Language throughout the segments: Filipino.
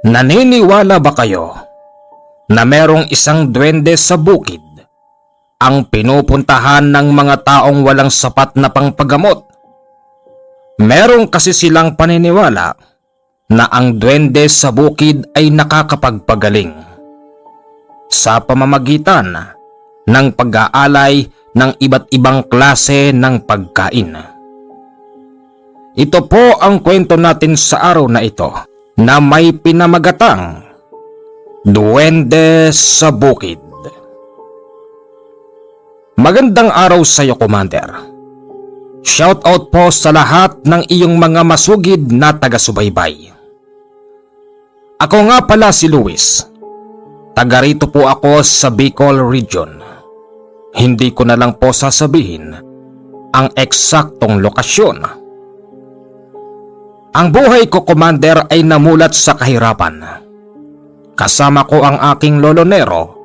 Naniniwala ba kayo na merong isang duwende sa bukid ang pinupuntahan ng mga taong walang sapat na pangpagamot? Merong kasi silang paniniwala na ang duwende sa bukid ay nakakapagpagaling sa pamamagitan ng pag-aalay ng iba't ibang klase ng pagkain. Ito po ang kwento natin sa araw na ito na may pinamagatang Duwende sa Bukid. Magandang araw sa iyo, Commander. Shoutout po sa lahat ng iyong mga masugid na taga-subaybay. Ako nga pala si Luis. Taga rito po ako sa Bicol Region. Hindi ko na lang po sasabihin ang eksaktong lokasyon. Ang buhay ko, Commander, ay namulat sa kahirapan. Kasama ko ang aking lolo Nero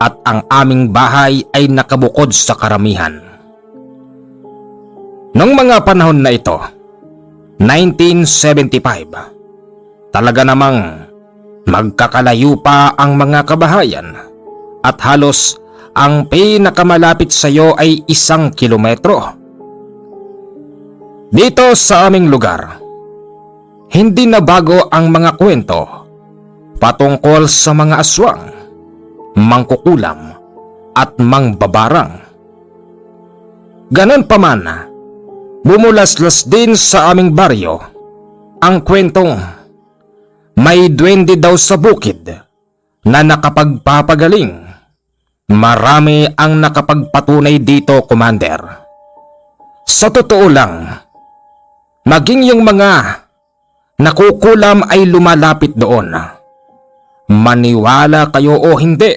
at ang aming bahay ay nakabukod sa karamihan. Noong mga panahon na ito, 1975, talaga namang magkakalayo pa ang mga kabahayan at halos ang pinakamalapit sa iyo ay 1 kilometro. Dito sa aming lugar, hindi na bago ang mga kwento patungkol sa mga aswang, mangkukulam at mangbabarang. Ganon pa man, bumulaslas din sa aming baryo ang kwentong may duwende daw sa bukid na nakapagpapagaling. Marami ang nakapagpatunay dito, Commander. Sa totoo lang, maging yung mga nakukulam ay lumalapit doon. Maniwala kayo o hindi,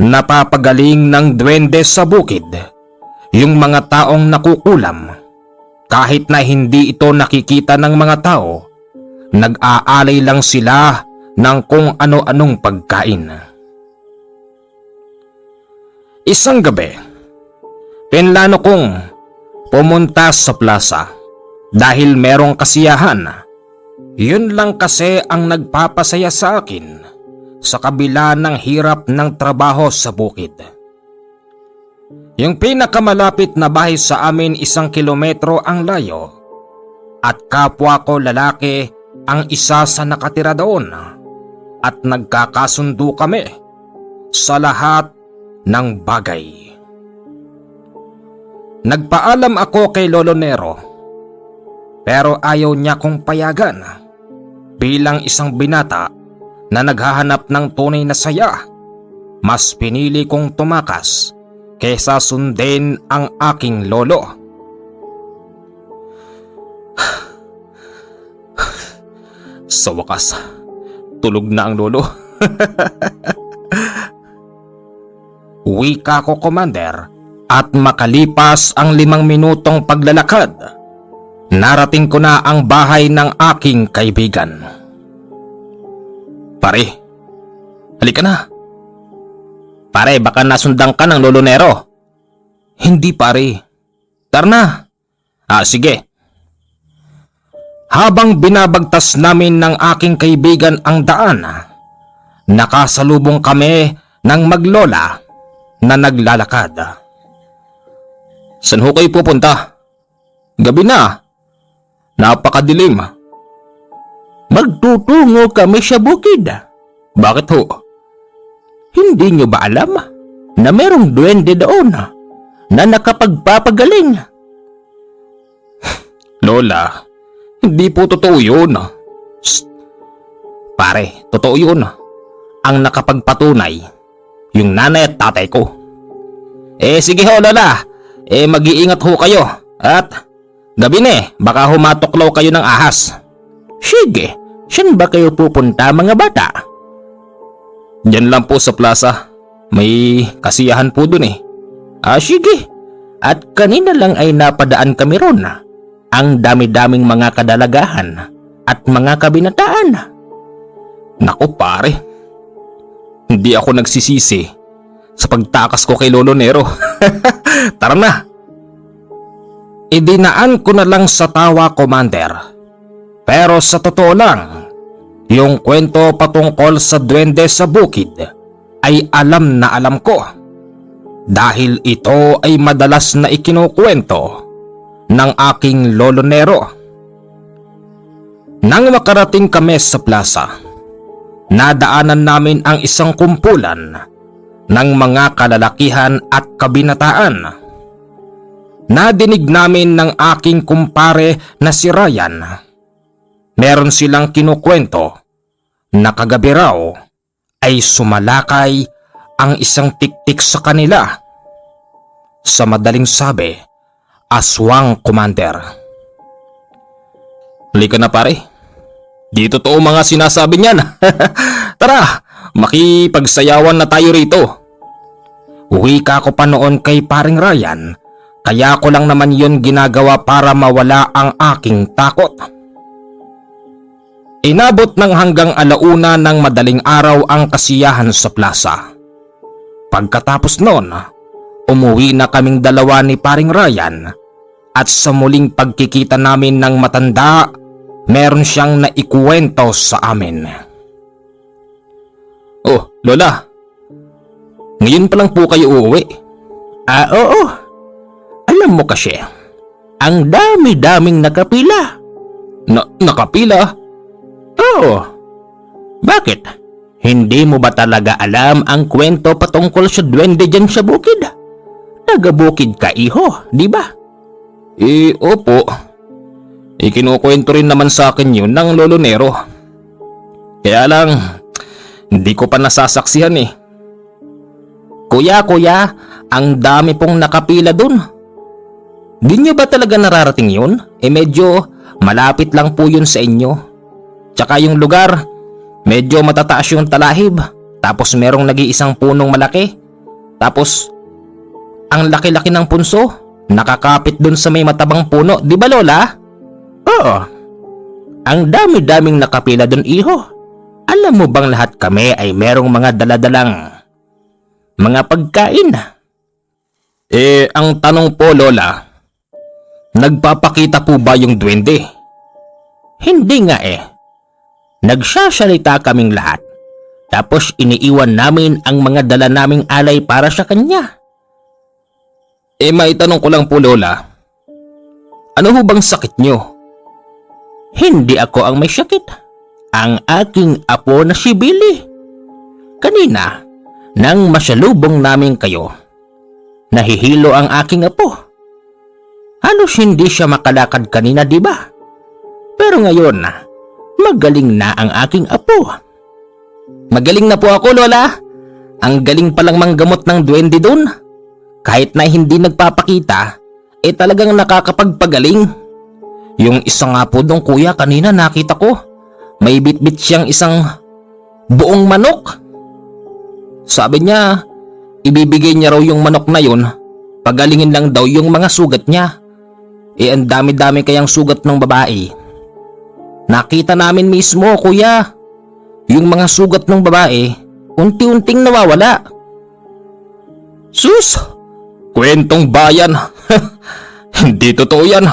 napapagaling ng duwende sa bukid yung mga taong nakukulam. Kahit na hindi ito nakikita ng mga tao, nag-aalay lang sila ng kung ano-anong pagkain. Isang gabi, pinlano kong pumunta sa plaza dahil merong kasiyahan. Yun lang kasi ang nagpapasaya sa akin sa kabila ng hirap ng trabaho sa bukid. Yung pinakamalapit na bahay sa amin 1 kilometro ang layo at kapwa ko lalaki ang isa sa nakatira doon at nagkakasundo kami sa lahat ng bagay. Nagpaalam ako kay Lolo Nero pero ayaw niya kong payagan. Bilang isang binata na naghahanap ng tunay na saya, mas pinili kong tumakas kaysa sundin ang aking lolo. Sa wakas, tulog na ang lolo. Wika ko, Commander, at makalipas ang 5 minutong paglalakad, narating ko na ang bahay ng aking kaibigan. Pare, halika na. Pare, baka nasundan ka ng Lolo Nero. Hindi, pare. Tara na. Sige. Habang binabagtas namin ng aking kaibigan ang daan, nakasalubong kami ng maglola na naglalakad. Saan ho kayo pupunta? Gabi na. Napakadilim. Magtutungo kami sa bukid. Bakit ho? Hindi nyo ba alam na merong duwende doon na nakapagpapagaling? Lola, hindi po totoo yun. Shh. Pare, totoo yun. Ang nakapagpatunay, yung nanay at tatay ko. Sige ho, Lola. Mag-iingat ho kayo. At gabi na baka humatuklaw kayo ng ahas. Sige, saan ba kayo pupunta, mga bata? Diyan lang po sa plaza. May kasiyahan po dun . Sige. At kanina lang ay napadaan kami ron. Ang dami-daming mga kadalagahan at mga kabinataan. Naku pare, hindi ako nagsisisi sa pagtakas ko kay Lolo Nero. Tara na. Idinaan ko na lang sa tawa, Commander. Pero sa totoo lang, yung kwento patungkol sa duwende sa bukid ay alam na alam ko dahil ito ay madalas na ikinukwento ng aking lolo Nero. Nang makarating kami sa plaza, nadaanan namin ang isang kumpulan ng mga kalalakihan at kabinataan. Nadinig namin ng aking kumpare na si Ryan. Meron silang kinukwento na kagabi raw ay sumalakay ang isang tiktik sa kanila. Sa madaling sabi, aswang commander. Halika na pare, di totoo mga sinasabi niyan. Tara, makipagsayawan na tayo rito. Wika ko pa noon kay paring Ryan, kaya ko lang naman yun ginagawa para mawala ang aking takot. Inabot ng hanggang alauna ng madaling araw ang kasiyahan sa plaza. Pagkatapos noon, umuwi na kaming dalawa ni paring Ryan at sa muling pagkikita namin ng matanda, meron siyang naikuwento sa amin. Oh, Lola, ngayon pa lang po kayo uuwi? Oo. Alam mo kasi, ang dami-daming nakapila. Nakapila? Oo. Bakit? Hindi mo ba talaga alam ang kwento patungkol sa duwende dyan sa bukid? Taga-bukid ka, iho, di ba? Opo. Kinukwento rin naman sa akin yun ng lolo Nero. Kaya lang, hindi ko pa nasasaksihan eh. Kuya, ang dami pong nakapila dun. Di niyo ba talaga nararating yun? Medyo malapit lang po yun sa inyo. Tsaka yung lugar, medyo matataas yung talahib. Tapos merong nag-iisang punong malaki. Tapos, ang laki-laki ng punso, nakakapit dun sa may matabang puno. Di ba Lola? Oo. Ang dami-daming nakapila dun, iho. Alam mo bang lahat kami ay merong mga daladalang mga pagkain? Ang tanong po Lola, nagpapakita po ba yung duwende? Hindi nga Nagsasalita kaming lahat. Tapos iniiwan namin ang mga dala naming alay para sa kanya. Maitanong ko lang po Lola, ano ho bang sakit nyo? Hindi ako ang may sakit. Ang aking apo na si Billy. Kanina, nang masalubong namin kayo, nahihilo ang aking apo. Halos hindi siya makalakad kanina, di ba? Pero ngayon, magaling na ang aking apo. Magaling na po ako, Lola. Ang galing palang manggamot ng duwende doon. Kahit na hindi nagpapakita, talagang nakakapagpagaling. Yung isa nga po doon, kuya, kanina nakita ko. May bitbit siyang isang buong manok. Sabi niya, ibibigay niya raw yung manok na yun. Pagalingin lang daw yung mga sugat niya. Ang dami-dami kayang sugat ng babae. Nakita namin mismo, kuya. Yung mga sugat ng babae, unti-unting nawawala. Sus! Kwentong bayan. Hindi totoo yan.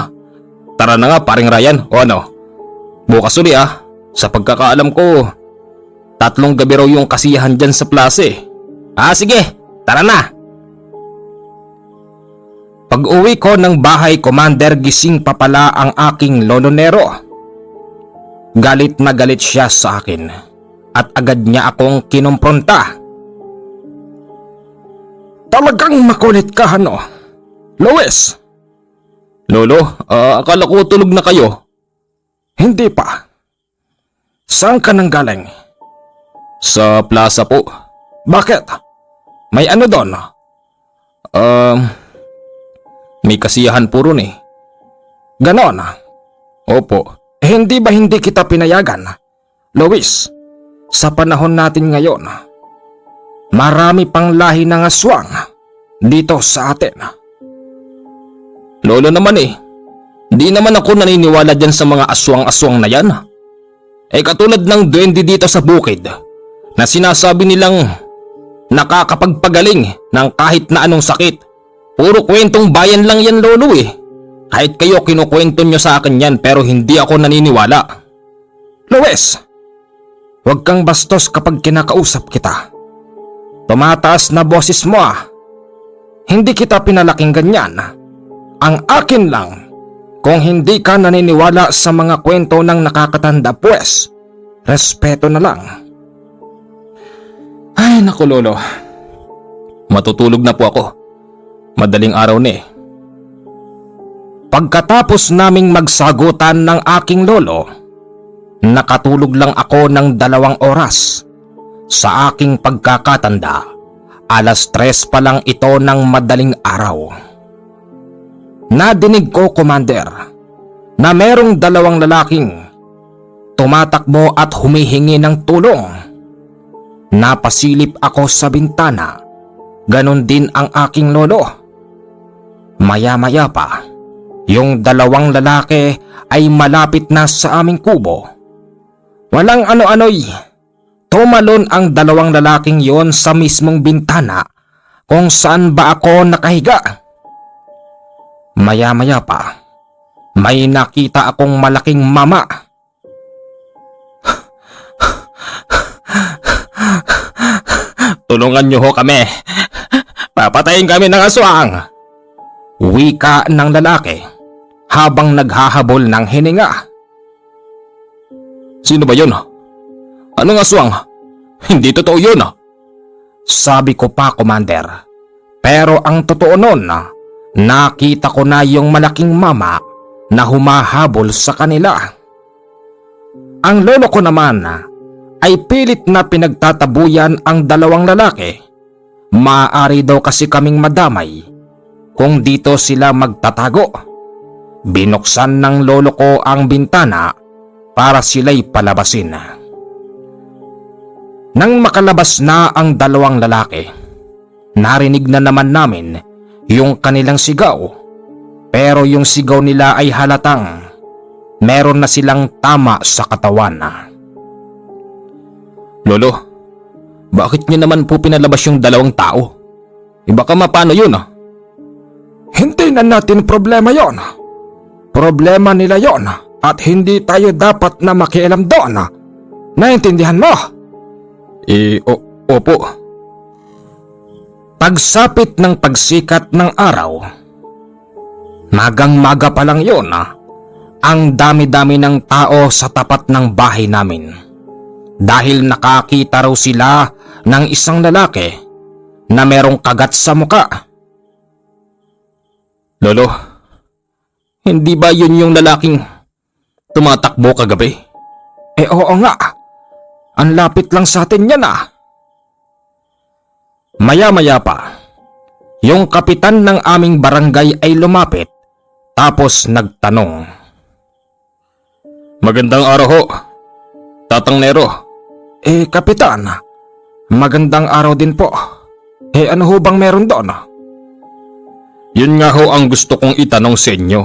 Tara na nga paring Ryan, o ano? Bukas uli sa pagkakaalam ko, 3 gabi raw yung kasiyahan dyan sa plaza sige, tara na. Pag uwi ko ng bahay, Commander, gising pa pala ang aking lolo Nero. Galit na galit siya sa akin at agad niya akong kinumpronta. Talagang makulit ka, Lois? Lolo, akala ko tulog na kayo. Hindi pa. Saan ka nang galing? Sa plaza po. Bakit? May ano doon? May kasiyahan po ron Ganon? Opo. Hindi ba hindi kita pinayagan? Lois, sa panahon natin ngayon, marami pang lahi ng aswang dito sa atin. Lolo naman di naman ako naniniwala dyan sa mga aswang-aswang na yan. Katulad ng duwende dito sa bukid na sinasabi nilang nakakapagpagaling ng kahit na anong sakit. Puro kwentong bayan lang yan, Lolo Kahit kayo kinukwento nyo sa akin yan pero hindi ako naniniwala. Lois, Huwag kang bastos kapag kinakausap kita. Tumataas na boses mo ah. Hindi kita pinalaking ganyan. Ang akin lang, kung hindi ka naniniwala sa mga kwento ng nakakatanda pues, respeto na lang. Ay naku lolo, matutulog na po ako. Madaling araw na eh. Pagkatapos naming magsagutan ng aking lolo, nakatulog lang ako ng 2 oras. Sa aking pagkakatanda, alas 3 pa lang ito ng madaling araw. Nadinig ko, Commander, na merong 2 lalaking tumatakbo at humihingi ng tulong. Napasilip ako sa bintana, ganon din ang aking lolo. Maya-maya pa, yung 2 lalaki ay malapit na sa aming kubo. Walang ano-ano'y, tumalon ang 2 lalaking yon sa mismong bintana kung saan ba ako nakahiga. Maya-maya pa, may nakita akong malaking mama. Tulungan niyo ho kami. Papatayin kami ng aswang. Wika ng lalaki habang naghahabol ng hininga. Sino ba yun? Anong aswang? Hindi totoo yun. Sabi ko pa, Commander. Pero ang totoo nun, nakita ko na yung malaking mama na humahabol sa kanila. Ang lolo ko naman ay pilit na pinagtatabuyan ang 2 lalaki. Maaari daw kasi kaming madamay kung dito sila magtatago. Binuksan ng lolo ko ang bintana para sila'y palabasin. Nang makalabas na ang 2 lalaki, narinig na naman namin yung kanilang sigaw. Pero yung sigaw nila ay halatang meron na silang tama sa katawan. Lolo, bakit niyo naman po pinalabas yung 2 tao? Baka mapano yun ah? Hindi na natin problema yon. Problema nila yon at hindi tayo dapat na makialam doon. Naintindihan mo? Opo. Pagsapit ng pagsikat ng araw, magang-maga pa lang yon ang dami-dami ng tao sa tapat ng bahay namin. Dahil nakakita raw sila ng isang lalaki na merong kagat sa muka. Lolo, hindi ba yun yung lalaking tumatakbo kagabi? Oo nga. Ang lapit lang sa atin yan ah. Maya-maya pa, yung kapitan ng aming barangay ay lumapit tapos nagtanong. Magandang araw ho, Tatang Nero. Kapitan, magandang araw din po. Ano ho bang meron doon? Yun nga ho ang gusto kong itanong sa inyo.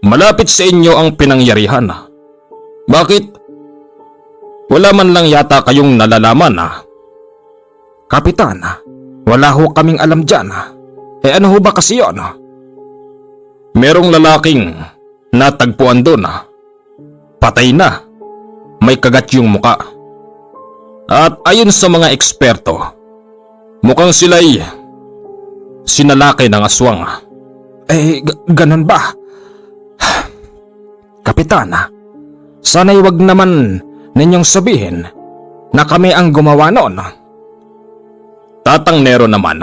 Malapit sa inyo ang pinangyarihan. Bakit? Wala man lang yata kayong nalalaman Kapitan, wala ho kaming alam dyan. Ano ho ba kasi yun? Merong lalaking natagpuan doon. Patay na. May kagat yung muka. At ayon sa mga eksperto, mukhang sila'y sinalaki ng aswang. Ganun ba? Kapitan, sana'y wag naman ninyong sabihin na kami ang gumawa noon. Tatang Nero naman,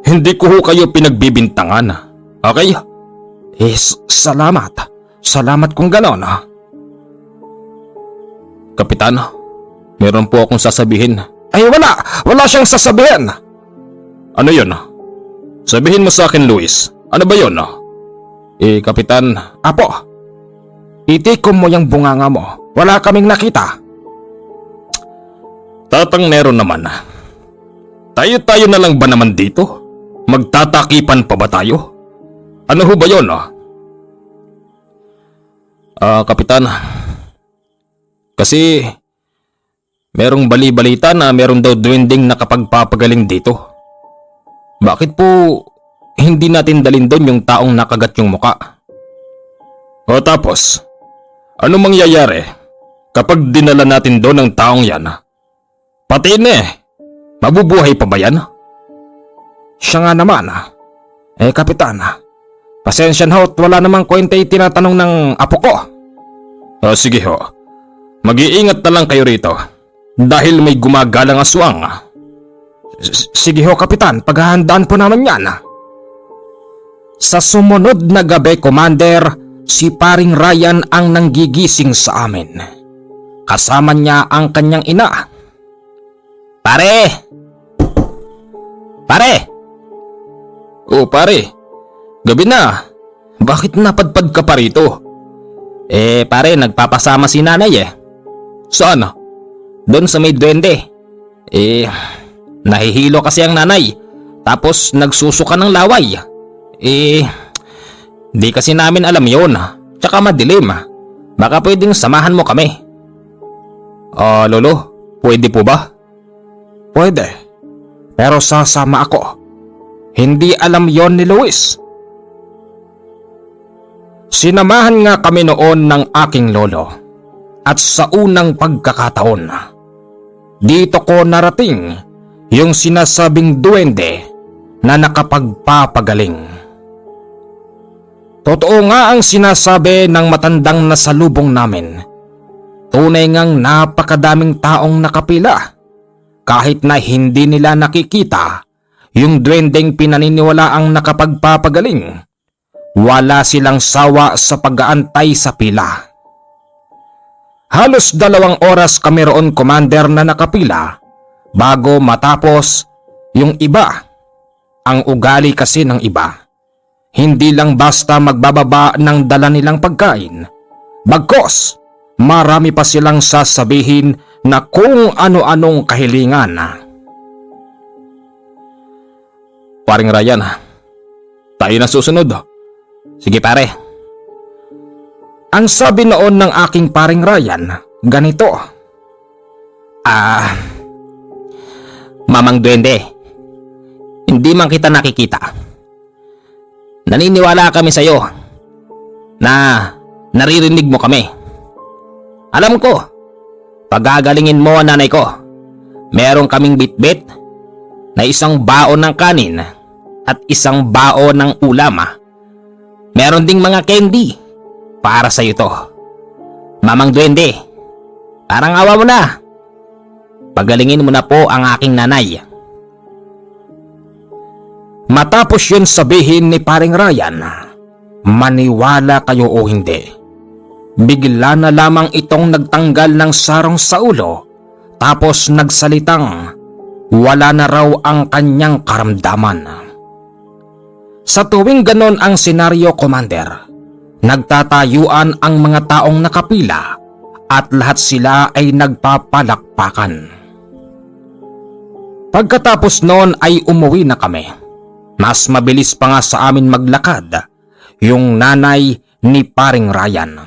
hindi ko ho kayo pinagbibintangan. Okay? Salamat. Salamat kung ganon. Kapitan, meron po akong sasabihin. Wala siyang sasabihin. Ano yun? Sabihin mo sa akin, Luis. Ano ba yun? Kapitan. Apo, itikom mo yung bunganga mo. Wala kaming nakita. Tatang Nero naman, tayo-tayo na lang ba naman dito? Magtatakipan pa ba tayo? Ano ho ba yun? Kapitan, kasi merong bali-balita na meron daw duwending nakapagpapagaling dito. Bakit po hindi natin dalhin doon yung taong nakagat yung muka? O tapos, ano mangyayari Kapag dinala natin doon ang taong yan, pati na mabubuhay pa ba yan? Siya nga naman. Kapitan, pasensya na ho at wala namang kwenta'y tinatanong ng apo ko. Sige ho, mag-iingat na lang kayo rito dahil may gumagalang aswang. Sige ho, Kapitan, paghahandaan po naman yan. Sa sumunod na gabi, Commander, si Paring Ryan ang nanggigising sa amin. Kasama niya ang kanyang ina. Pare! Pare! Oh, pare. Gabi na. Bakit napadpad ka pa rito? Pare, nagpapasama si nanay Saan? Doon sa may duwende. Nahihilo kasi ang nanay. Tapos nagsusuka ng laway. Di kasi namin alam yun. Tsaka madilim. Baka pwedeng samahan mo kami. Lolo, pwede po ba? Pwede. Pero sasama ako. Hindi alam yon ni Luis. Sinamahan nga kami noon ng aking lolo. At sa unang pagkakataon, dito ko narating yung sinasabing duwende na nakapagpapagaling. Totoo nga ang sinasabi ng matandang nasalubong namin. Tunay ngang napakadaming taong nakapila. Kahit na hindi nila nakikita yung duwendeng pinaniniwalaang nakapagpapagaling, wala silang sawa sa pag-aantay sa pila. Halos 2 oras kami roon, Commander, na nakapila bago matapos yung iba. Ang ugali kasi ng iba, hindi lang basta magbababa ng dala nilang pagkain. Bagkos, marami pa silang sasabihin na kung ano-anong kahilingan. Paring Ryan, tayo na susunod. Sige pare. Ang sabi noon ng aking paring Ryan, ganito. Mamang Duwende, hindi man kita nakikita. Naniniwala kami sa iyo na naririnig mo kami. Alam ko, pagagalingin mo ang nanay ko. Meron kaming bitbit na 1 baon ng kanin at 1 baon ng ulam. Meron ding mga candy para sa iyo to. Mamang Duwende, parang awa mo na. Pagalingin mo na po ang aking nanay. Matapos yun sabihin ni paring Ryan, maniwala kayo o hindi, bigla na lamang itong nagtanggal ng sarong sa ulo tapos nagsalitang wala na raw ang kanyang karamdaman. Sa tuwing ganon ang senaryo, Commander, nagtatayuan ang mga taong nakapila at lahat sila ay nagpapalakpakan. Pagkatapos noon ay umuwi na kami. Mas mabilis pa nga sa amin maglakad yung nanay ni paring Ryan.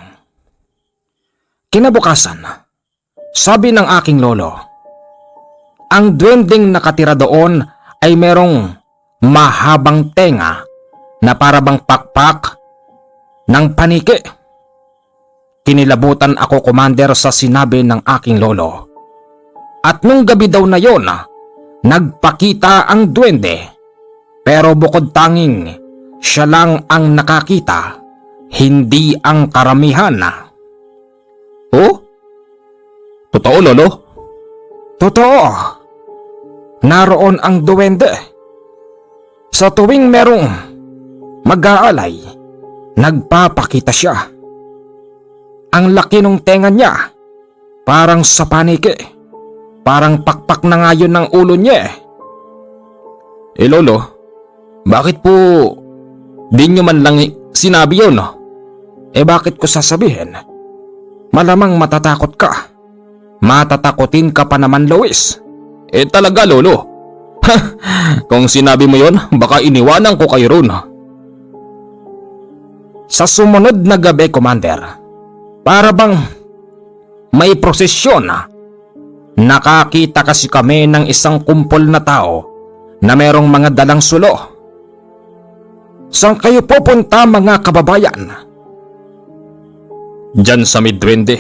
Kinabukasan, sabi ng aking lolo, ang duwendeng nakatira doon ay merong mahabang tenga na parabang pakpak ng paniki. Kinilabutan ako, Commander, sa sinabi ng aking lolo. At nung gabi daw na yon, nagpakita ang duwende. Pero bukod tanging siya lang ang nakakita, hindi ang karamihan. Oh? Totoo, lolo? Totoo. Naroon ang duwende. Sa tuwing merong mag-aalay, nagpapakita siya. Ang laki ng tenga niya, parang sa paniki. Parang pakpak na nga yun ng ulo niya. Lolo, bakit po di nyo man lang sinabi yun? Bakit ko sasabihin? Malamang matatakot ka. Matatakotin ka pa naman, Luis. Talaga, lolo. Kung sinabi mo yon, baka iniwanan ko kayo ron. Sa sumunod na gabi, Commander, para bang may prosesyon. Nakakita kasi kami ng isang kumpol na tao na merong mga dalang sulo. Saan kayo pupunta, mga kababayan? Diyan sa may duwende.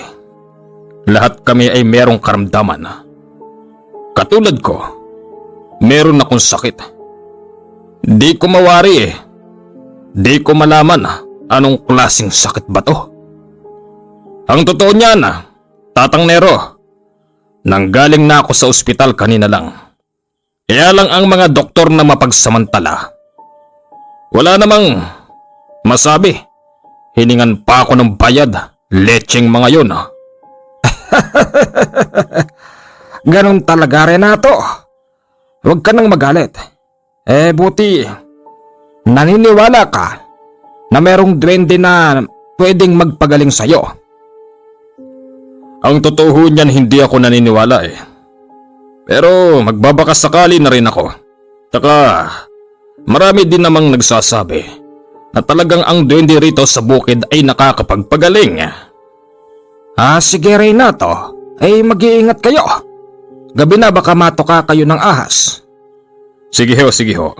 Lahat kami ay merong karamdaman. Katulad ko, meron akong sakit. Di ko mawari eh. Di ko malaman anong klaseng sakit ba to. Ang totoo niyan, Tatang Nero, nanggaling na ako sa ospital kanina lang. Kaya lang ang mga doktor na mapagsamantala. Wala namang masabi. Hiningan pa ako ng bayad, lecheng mga yun. Ganon talaga, Renato. Huwag ka nang magalit. Buti naniniwala ka na merong duwende na pwedeng magpagaling sa'yo. Ang totoo niyan, hindi ako naniniwala eh. Pero magbabakas sakali na rin ako. Tsaka marami din namang nagsasabi na talagang ang duwende rito sa bukid ay nakakapagpagaling. Sige, Renato. Mag-iingat kayo. Gabi na baka matoka kayo ng ahas. Sige ho.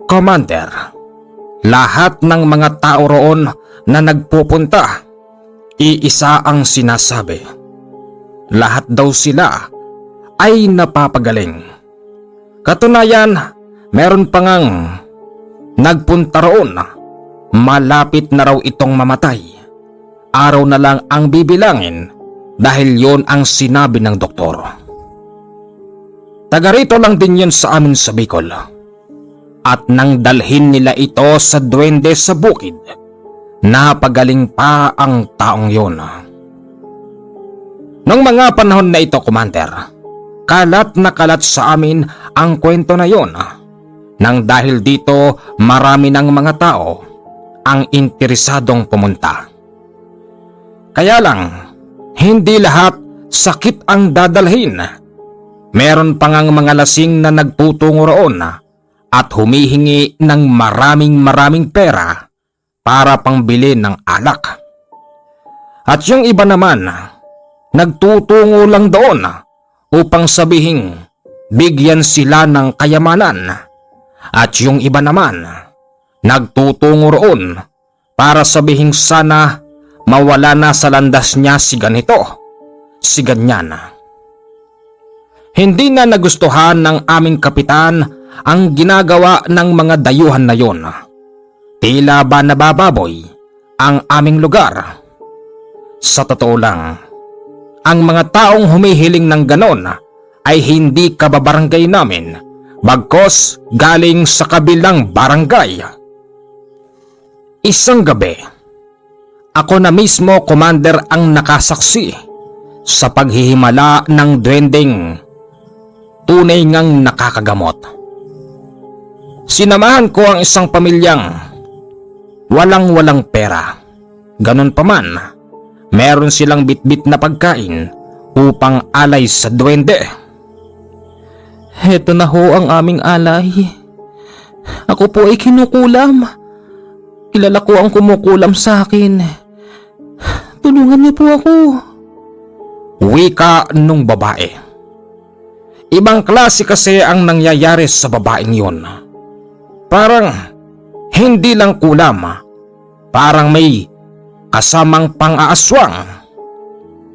Commander, lahat ng mga tao roon na nagpupunta, iisa ang sinasabi. Lahat daw sila ay napapagaling. Katunayan, meron pa ngang nagpunta roon. Malapit na raw itong mamatay. Araw na lang ang bibilangin dahil yon ang sinabi ng doktor. Taga rito lang din yun sa amin sa Bicol. At nang dalhin nila ito sa duwende sa bukid, napagaling pa ang taong yon. Noong mga panahon na ito, Commander, kalat na kalat sa amin ang kwento na yon. Nang dahil dito, marami ng mga tao ang interesadong pumunta. Kaya lang, hindi lahat sakit ang dadalhin. Meron pa ngang mga lasing na nagtutungo roon at humihingi ng maraming pera para pangbili ng alak. At yung iba naman, nagtutungo lang doon upang sabihing bigyan sila ng kayamanan. At yung iba naman, nagtutungo roon para sabihing sana mawala na sa landas niya si ganito, si ganyan. Hindi na nagustuhan ng aming kapitan ang ginagawa ng mga dayuhan na yon. Tila ba nabababoy ang aming lugar? Sa totoo lang, ang mga taong humihiling ng ganon ay hindi kababarangay namin, bagkos galing sa kabilang barangay. Isang gabi, ako na mismo, Commander, ang nakasaksi sa paghihimala ng duwendeng tunay ngang nakakagamot. Sinamahan ko ang isang pamilyang walang pera. Ganon pa man, meron silang bitbit na pagkain upang alay sa duwende. Heto na ho ang aming alay. Ako po ay kinukulam. Kilala ko ang kumukulam sa akin. Tulungan niyo po ako. Wika nung babae. Ibang klase kasi ang nangyayari sa babaeng yon. Parang hindi lang kulam, parang may kasamang pang-aaswang.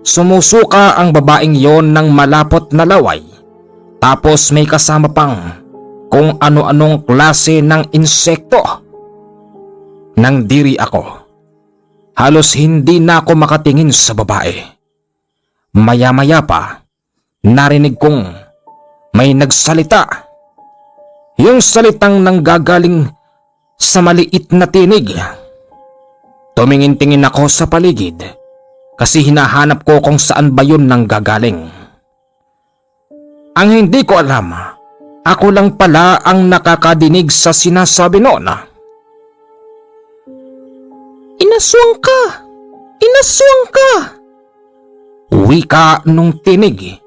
Sumusuka ang babaeng yon ng malapot na laway, tapos may kasama pang kung ano-anong klase ng insekto. Nang diri ako, halos hindi na ako makatingin sa babae. Maya-maya pa, narinig kong may nagsalita. Yung salitang nanggagaling sa maliit na tinig. Tumingin-tingin ako sa paligid kasi hinahanap ko kung saan ba yun nanggagaling. Ang hindi ko alam, ako lang pala ang nakakadinig sa sinasabi noon. Inaswang ka! Inaswang ka! Wika nung tinig.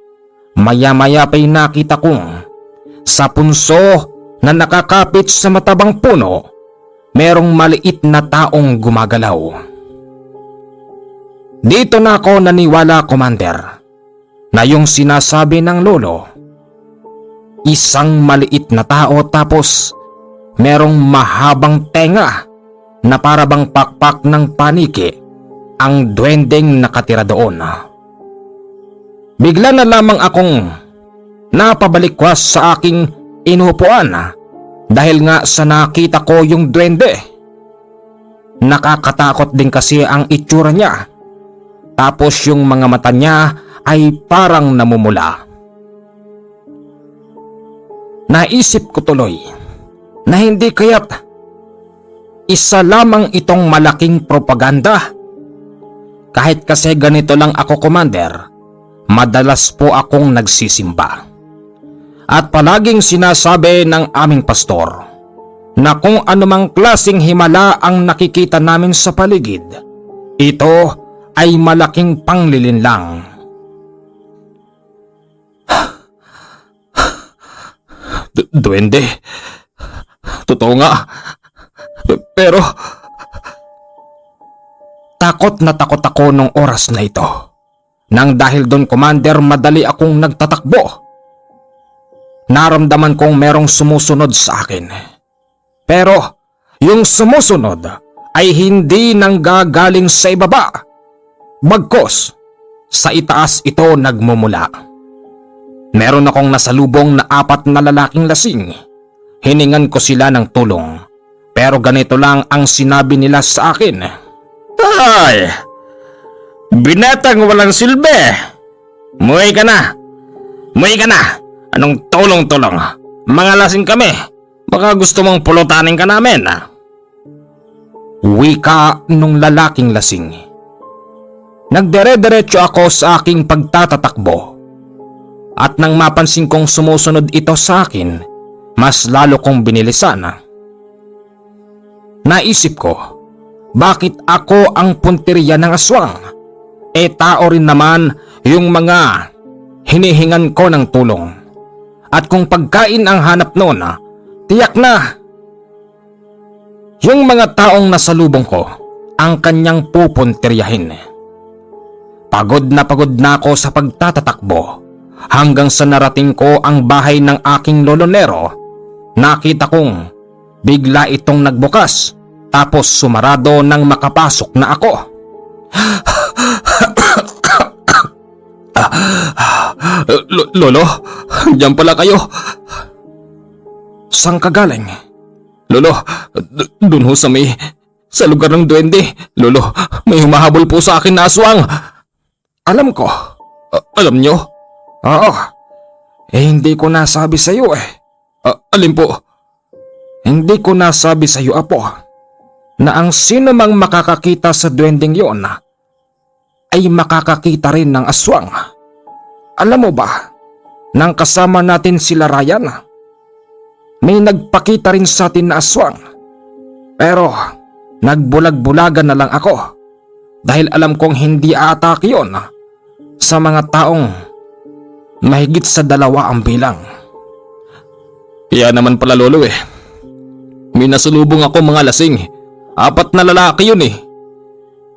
Maya-maya pa'y nakita kong sa punso na nakakapit sa matabang puno, merong maliit na taong gumagalaw. Dito na ako naniwala, Commander, na yung sinasabi ng lolo, isang maliit na tao tapos merong mahabang tenga na parabang pakpak ng paniki ang duwendeng nakatira doon. Bigla na lamang akong napabalikwas sa aking inuupuan dahil nga sa nakita ko yung duwende. Nakakatakot din kasi ang itsura niya. Tapos yung mga mata niya ay parang namumula. Naisip ko tuloy na hindi kaya't isa lamang itong malaking propaganda. Kahit kasi ganito lang ako, Commander, madalas po akong nagsisimba. At palaging sinasabi ng aming pastor na kung anumang klaseng himala ang nakikita namin sa paligid, ito ay malaking panglilinlang. Duwende. Totoo nga. Pero Takot na takot ako nung oras na ito. Nang dahil doon, Commander, madali akong nagtatakbo. Naramdaman kong merong sumusunod sa akin. Pero yung sumusunod ay hindi nanggagaling sa ibaba. Bagkos, sa itaas ito nagmumula. Meron akong nasalubong na 4 na lalaking lasing. Hiningan ko sila ng tulong. Pero ganito lang ang sinabi nila sa akin. ay, binatang walang silbi. Muwi ka na. Muwi ka na. Anong tulong-tulong? Mga lasing kami. Baka gusto mong pulutanin ka namin. Wika nung lalaking lasing. Nagdere-derecho ako sa aking pagtatatakbo. At nang mapansin kong sumusunod ito sa akin, mas lalo kong binilisan. Naisip ko, bakit ako ang punteriya ng aswang? Tao rin naman yung mga hinihingan ko ng tulong. At kung pagkain ang hanap noon, tiyak na yung mga taong nasalubong ko ang kanyang pupunteryahin. Pagod na ako sa pagtatatakbo hanggang sa narating ko ang bahay ng aking lolonero. Nakita kong bigla itong nagbukas tapos sumarado nang makapasok na ako. Lolo, diyan pala kayo. Saan ka galing? Lolo, dun ho sa lugar ng duwende. Lolo, may humahabol po sa akin na aswang. Alam ko. Alam nyo? Oo. Hindi ko nasabi sa iyo . Alin po? Hindi ko nasabi sa iyo, Apo, na ang sino mang makakakita sa duwendeng yon ay makakakita rin ng aswang. Alam mo ba, nang kasama natin sila Ryan, may nagpakita rin sa atin na aswang. Pero nagbulag-bulagan na lang ako dahil alam kong hindi aatake yon sa mga taong mahigit sa 2 ang bilang. Kaya naman pala, Lolo May nasulubong ako mga lasing. 4 na lalaki yun .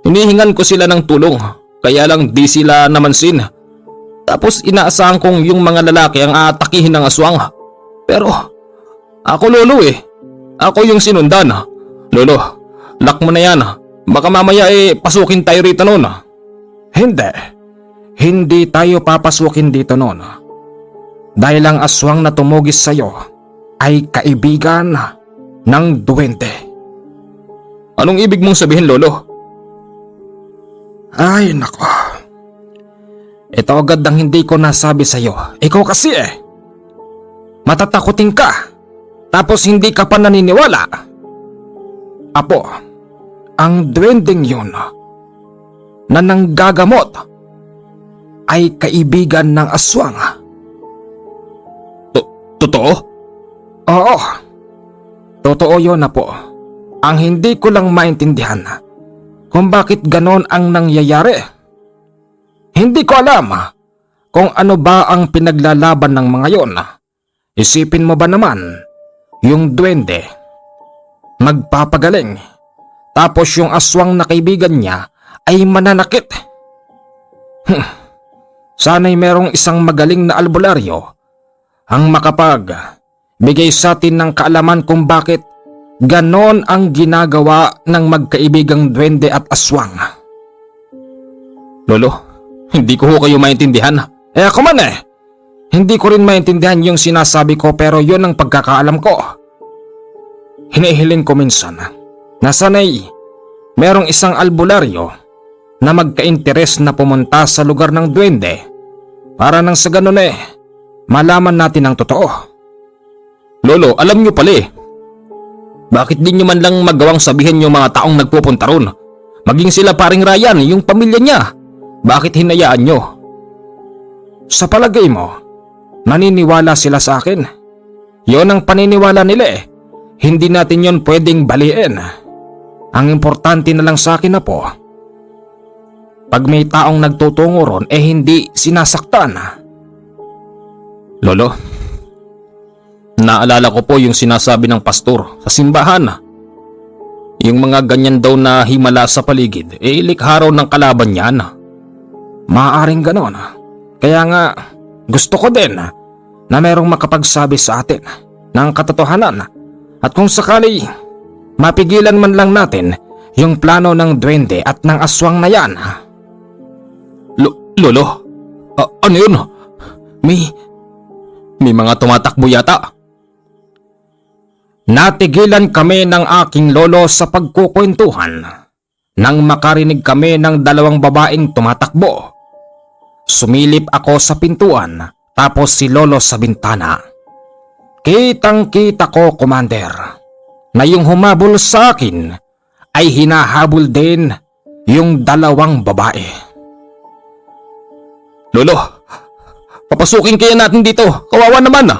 Hinihingan ko sila ng tulong, kaya lang di sila namansin. Tapos inaasahan kong yung mga lalaki ang aatakihin ng aswang. Pero ako, Lolo Ako yung sinundan. Lolo, lock mo na yan. Baka mamaya pasukin tayo rito noon. Hindi tayo papasukin dito noon. Dahil ang aswang na tumugis sa'yo ay kaibigan ng duwende. Anong ibig mong sabihin, Lolo? Ay nako. Ito agad ang hindi ko nasabi sa'yo. Ikaw kasi matatakutin ka. Tapos hindi ka pa naniniwala. Apo, ang duwendeng yun na nanggagamot ay kaibigan ng aswang. Totoo? Oo. Totoo yun, Apo. Ang hindi ko lang maintindihan kung bakit ganon ang nangyayari. Hindi ko alam kung ano ba ang pinaglalaban ng mga yon. Isipin mo ba naman, yung duwende magpapagaling, tapos yung aswang na kaibigan niya ay mananakit. Sana'y merong isang magaling na albularyo ang bigay sa atin ng kaalaman kung bakit ganon ang ginagawa ng magkaibigang duwende at aswang. Lolo, hindi ko ho kayo maintindihan. Ako man hindi ko rin maintindihan yung sinasabi ko pero yun ang pagkakaalam ko. Hinihiling ko minsan na sana'y merong isang albularyo na magka-interes na pumunta sa lugar ng duwende para nang sa ganun malaman natin ang totoo. Lolo, alam nyo pala Bakit di nyo man lang magawang sabihin yung mga taong nagpupunta ron? Maging sila paring Ryan, yung pamilya niya. Bakit hinayaan nyo? Sa palagay mo, naniniwala sila sa akin? Yon ang paniniwala nila Hindi natin yon pwedeng baliin. Ang importante na lang sa akin na po, pag may taong nagtutungo ron hindi sinasaktan. Lolo, naalala ko po yung sinasabi ng pastor sa simbahan. Yung mga ganyan daw na himala sa paligid, likha raw ng kalaban niyan. Maaaring ganon. Kaya nga, gusto ko din na merong makapagsabi sa atin ng katotohanan. At kung sakali, mapigilan man lang natin yung plano ng duwende at ng aswang na yan. Lolo, ano yun? May mga tumatakbo yata. Natigilan kami ng aking lolo sa pagkukwentuhan nang makarinig kami ng dalawang babaeng tumatakbo. Sumilip ako sa pintuan tapos si lolo sa bintana. Kitang-kita ko, Commander, na yung humabol sa akin ay hinahabol din yung dalawang babae. Lolo, papasukin kaya natin dito. Kawawa naman.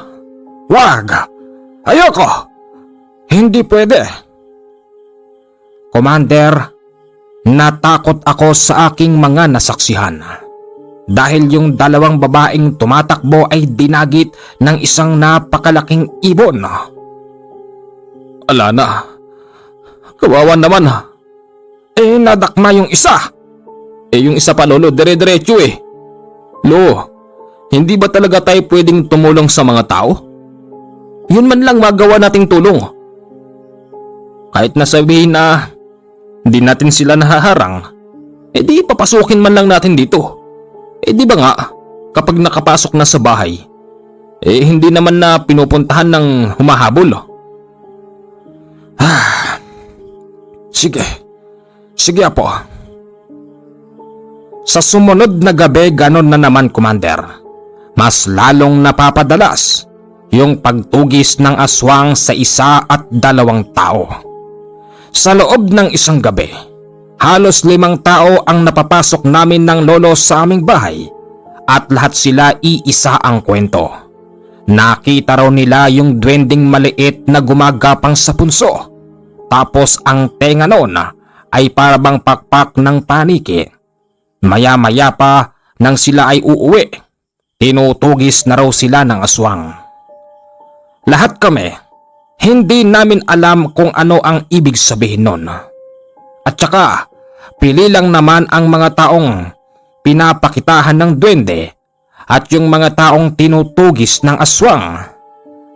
Wag! Ayoko! Hindi pwede. Commander, natakot ako sa aking mga nasaksihan. Dahil yung dalawang babaeng tumatakbo ay dinagit ng isang napakalaking ibon. Ala na. Kawawa naman. Nadakma yung isa. Yung isa pa, Lolo, dire-diretso Lo, hindi ba talaga tayo pwedeng tumulong sa mga tao? Yun man lang magawa nating tulong. Kahit nasabihin na hindi natin sila nahaharang, di papasukin man lang natin dito. Di ba nga, kapag nakapasok na sa bahay, hindi naman na pinupuntahan ng humahabol. Sige. Sige po. Sa sumunod na gabi ganon na naman, Commander. Mas lalong napapadalas yung pagtugis ng aswang sa isa at dalawang tao. Sa loob ng isang gabi, halos 5 tao ang napapasok namin ng lolo sa aming bahay at lahat sila iisa ang kwento. Nakita raw nila yung duwending maliit na gumagapang sa punso. Tapos ang tenga noon ay parabang pakpak ng paniki. Maya-maya pa nang sila ay uuwi, tinutugis na raw sila ng aswang. Lahat kami, hindi namin alam kung ano ang ibig sabihin nun. At saka, pili lang naman ang mga taong pinapakitahan ng duwende at yung mga taong tinutugis ng aswang.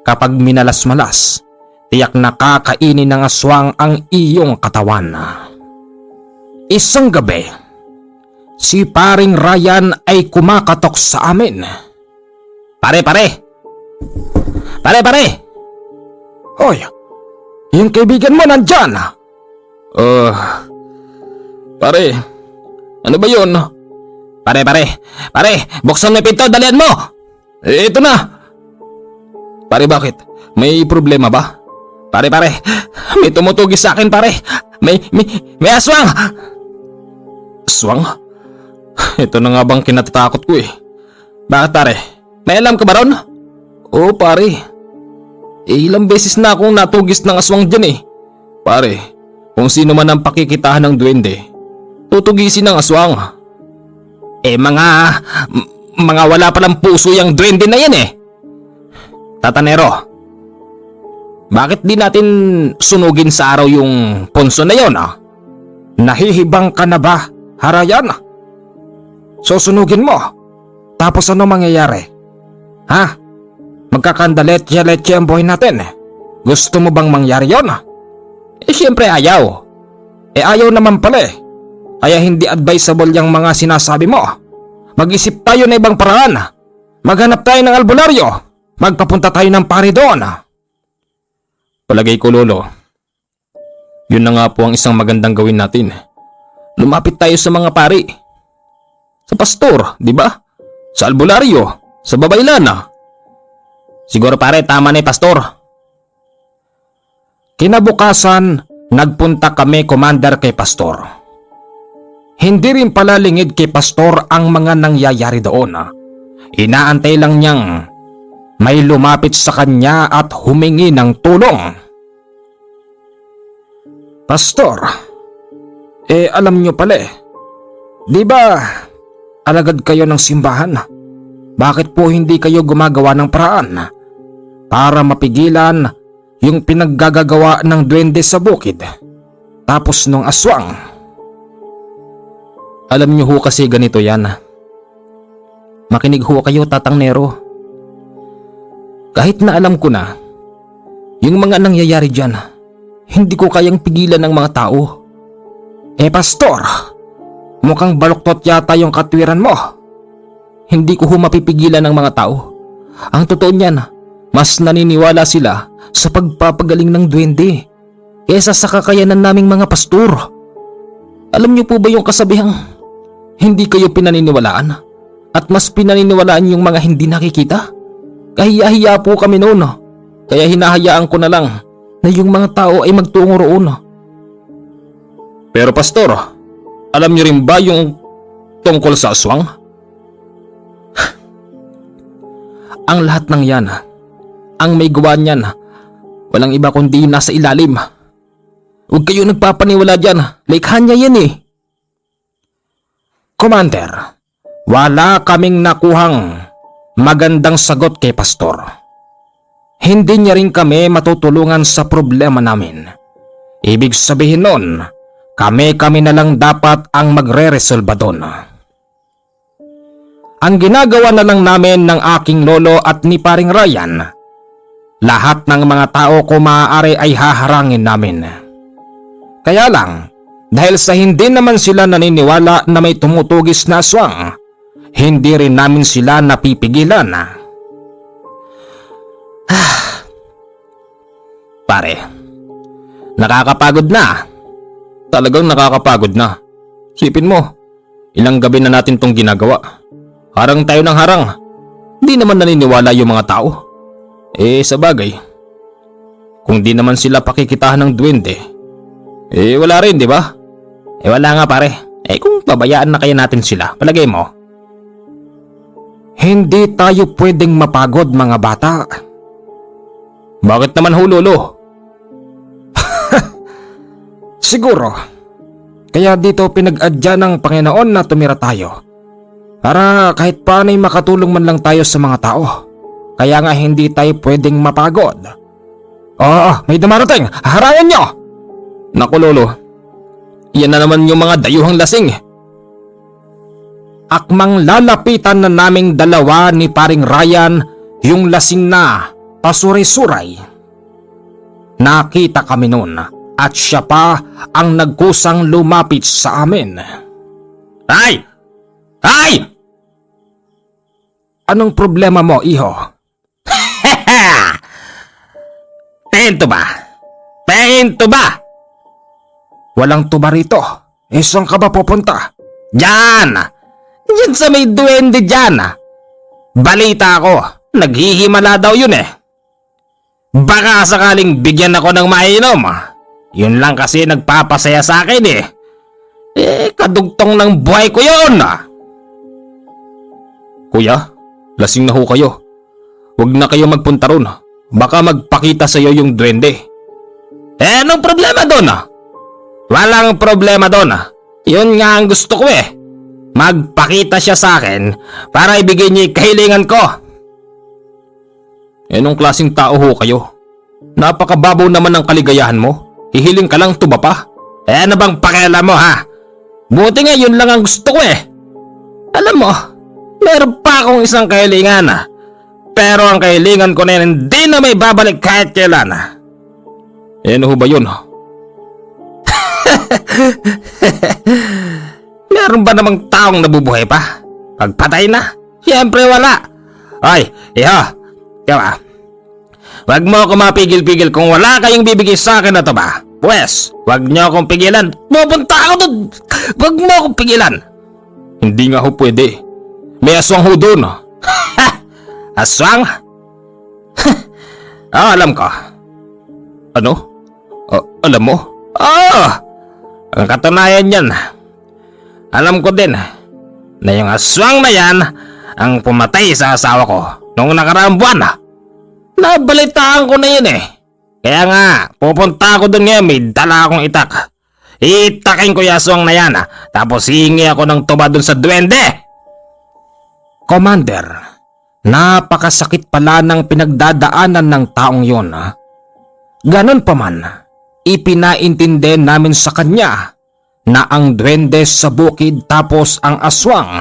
Kapag minalas-malas, tiyak na kakainin ng aswang ang iyong katawan. Isang gabi, si paring Ryan ay kumakatok sa amin. Pare! Hoy, yung kaibigan mo nandyan. Pare, ano ba yun? Pare, buksan mo yung pinto, dalian mo! Ito na! Pare, bakit? May problema ba? Pare, may tumutugis sa akin, pare! May aswang! Aswang? Ito na nga bang kinatatakot ko Bakit, pare? May alam ka ba ron? Oo, pare. Ilang beses na akong natugis ng aswang dyan Pare, kung sino man ang pakikitahan ng duwende, tutugisin ng aswang. Mga wala palang puso yung duwende na yan Tatanero, bakit di natin sunugin sa araw yung punso na yon Nahihibang ka na ba, Harayan? Susunugin mo. Tapos ano mangyayari? Ha? Magkakandalet-letje ang buhay natin. Gusto mo bang mangyari yon? Siyempre ayaw. Ayaw naman pala Kaya hindi advisable yung mga sinasabi mo. Mag-isip tayo na ibang paraan. Maghanap tayo ng albularyo. Magpapunta tayo ng pari doon. Palagay ko, Lolo, yun na nga po ang isang magandang gawin natin. Lumapit tayo sa mga pari. Sa pastor, di ba? Sa albularyo, sa babaylana. Siguro pare, tama na pastor. Kinabukasan, nagpunta kami, Commander, kay pastor. Hindi rin pala lingid kay pastor ang mga nangyayari doon. Inaantay lang niyang may lumapit sa kanya at humingi ng tulong. Pastor, alam niyo pala di ba alagad kayo ng simbahan? Bakit po hindi kayo gumagawa ng paraan para mapigilan yung pinaggagawa ng duwende sa bukid tapos nung aswang? Alam niyo ho kasi ganito yan. Makinig ho kayo, Tatang Nero. Kahit na alam ko na, yung mga nangyayari dyan, hindi ko kayang pigilan ng mga tao. Pastor, mukhang baluktot yata yung katwiran mo. Hindi ko ho mapipigilan ng mga tao. Ang totoo niyan, mas naniniwala sila sa pagpapagaling ng duwende kaysa sa kakayanan naming mga pastor. Alam niyo po ba yung kasabihang hindi kayo pinaniniwalaan at mas pinaniniwalaan yung mga hindi nakikita? Kahiya-hiya po kami noon, kaya hinahayaan ko na lang na yung mga tao ay magtungo roon. Pero pastor, alam niyo rin ba yung tungkol sa aswang? Ang lahat ng yan, ang may gawa niyan, walang iba kundi nasa ilalim. Huwag kayo nagpapaniwala dyan, likha niya yan Commander, wala kaming nakuhang magandang sagot kay pastor. Hindi niya rin kami matutulungan sa problema namin. Ibig sabihin nun, kami na lang dapat ang magre-resolba doon. Ang ginagawa na lang namin ng aking lolo at ni paring Ryan, lahat ng mga tao kung maaari ay haharangin namin. Kaya lang, dahil sa hindi naman sila naniniwala na may tumutugis na aswang, hindi rin namin sila napipigilan. Pare, nakakapagod na. Talagang nakakapagod na. Sipin mo, ilang gabi na natin tong ginagawa. Harang tayo ng harang. Di naman naniniwala yung mga tao. Sa bagay, kung di naman sila pakikitahan ng duwende, wala rin, di ba? Wala nga pare. Kung pabayaan na kaya natin sila, palagay mo? Hindi tayo pwedeng mapagod, mga bata. Bakit naman ho, Lolo? Siguro, kaya dito pinag-adya ng Panginoon na tumira tayo. Para kahit paano'y makatulong man lang tayo sa mga tao. Kaya nga hindi tayo pwedeng mapagod. Oo, may dumarating. Harangan nyo! Naku, Lolo. Yan na naman yung mga dayuhang lasing. Akmang lalapitan na naming dalawa ni paring Ryan yung lasing na pasuray-suray. Nakita kami noon at siya pa ang nagkusang lumapit sa amin. Ay! Ay! Anong problema mo, iho? Pento ba? Pento ba? Walang tuba rito. Saan ka ba pupunta? Diyan! Diyan sa may duwende dyan. Balita ko, naghihimala daw yun Baka sakaling bigyan ako ng mainom. Yun lang kasi nagpapasaya sa akin kadugtong ng buhay ko yun. Kuya, lasing na ho kayo. Huwag na kayo magpunta ron. Baka magpakita sa iyo yung duwende. Anong problema doon? Walang problema doon. Yun nga ang gusto ko Magpakita siya sa akin para ibigay niya yung kahilingan ko. Anong klaseng tao ho kayo? Napakababaw naman ng kaligayahan mo. Hihiling ka lang tuba pa. Ano bang pakialam mo ha? Buti nga yun lang ang gusto ko Alam mo, meron pa akong isang kahilingan pero ang kahilingan ko na yan hindi na may babalik kahit kailan. Ano ho ba yun? Meron ba namang taong nabubuhay pa? Pagpatay na? Siyempre wala. Ay, iho. Diba? Wag mo ako mapigil-pigil kung wala kayong bibigay sa akin na to ba? Pwes, wag niyo akong pigilan. Pupunta ako doon. Wag mo akong pigilan. Hindi nga ho pwede. May aswang ho doon. Aswang? Alam ko. Ano? Alam mo? Ang katunayan yan. Alam ko din na yung aswang na yan ang pumatay sa asawa ko noong nakaraang buwan. Nabalitaan ko na yun eh. Kaya nga, pupunta ako doon ngayon, may dala akong itak. Itakin ko yung aswang na yan, tapos hihingi ako ng tuba doon sa duwende. Commander, napakasakit pala ng pinagdadaanan ng taong yun. Ganon pa man, ipinaintindi namin sa kanya na ang duwende sa bukid tapos ang aswang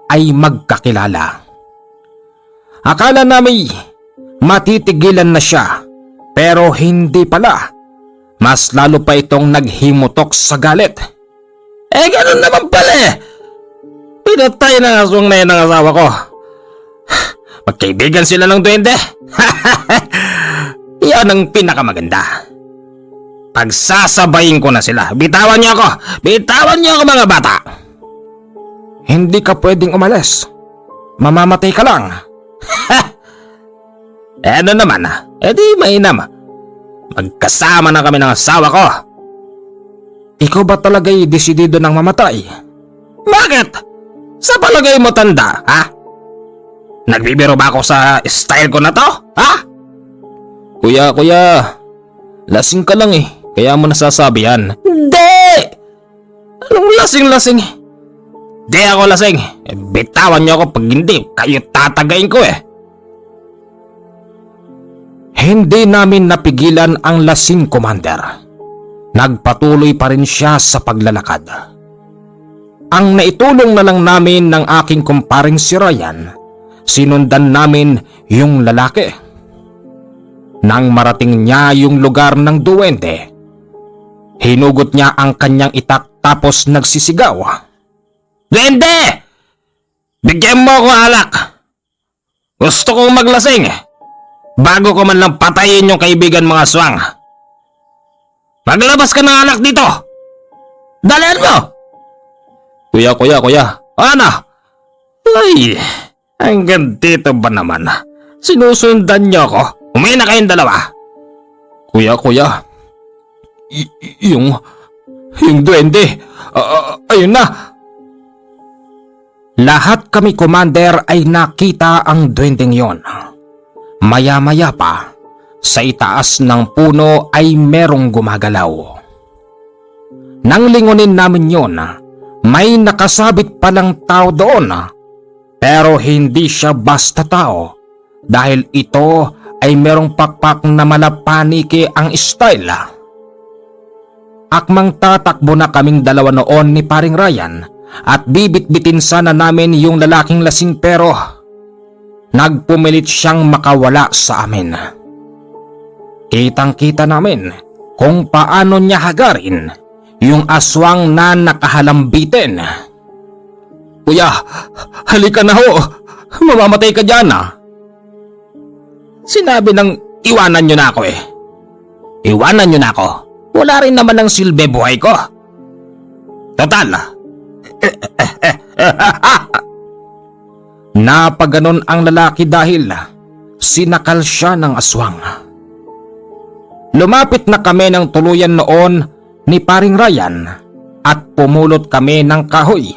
ay magkakilala. Akala namin matitigilan na siya, pero hindi pala. Mas lalo pa itong naghimutok sa galit. Ganun naman pala eh. Pinatay ng aswang na yan ng asawa ko. Magkaibigan sila ng duwende. Yan ang pinakamaganda. Pagsasabayin ko na sila. Bitawan niyo ako. Bitawan niyo ako mga bata. Hindi ka pwedeng umalis. Mamamatay ka lang. Ano naman? Di mainam. Magkasama na kami ng asawa ko. Ikaw ba talaga'y desidido ng mamatay? Bakit? Sa palagay mo tanda, ha? Nagbibiro ba ako sa style ko na to, ha? Kuya, lasing ka lang eh. Kaya mo nasasabi yan. Hindi! Anong lasing-lasing? Di ako lasing. Bitawan niyo ako pag hindi. Kayo tatagayin ko eh. Hindi namin napigilan ang lasing, Commander. Nagpatuloy pa rin siya sa paglalakad. Ang naitulong na lang namin ng aking kumparing si Ryan, sinundan namin yung lalaki. Nang marating niya yung lugar ng duwende, hinugot niya ang kanyang itak tapos nagsisigaw. Duwende! Bigyan mo ako alak. Gusto kong maglasing bago ko man lang patayin yung kaibigan mga aswang. Maglabas ka ng alak dito. Dalian mo! Kuya. Ano? Ay, hanggang dito ba naman? Sinusundan niyo ako? Umay na kayong dalawa. Kuya. Yung duwende. Ayun na. Lahat kami, Commander, ay nakita ang duwendeng yon. Maya-maya pa, sa itaas ng puno ay merong gumagalaw. Nang lingunin namin yon, may nakasabit palang tao doon. Pero hindi siya basta tao dahil ito ay merong pakpak na malapaniki ang style. Akmang tatakbo na kaming dalawa noon ni paring Ryan at bibit-bitin sana namin yung lalaking lasing pero nagpumilit siyang makawala sa amin. Kitang-kita namin kung paano niya hagarin yung aswang na nakahalambitin. Kuya, halika na ho. Mamamatay ka dyan ah. Sinabi ng iwanan nyo na ako eh. Iwanan nyo na ako. Wala rin naman ang silbi buhay ko. Total. Napaganon ang lalaki dahil sinakal siya ng aswang. Lumapit na kami ng tuluyan noon ni paring Ryan at pumulot kami ng kahoy.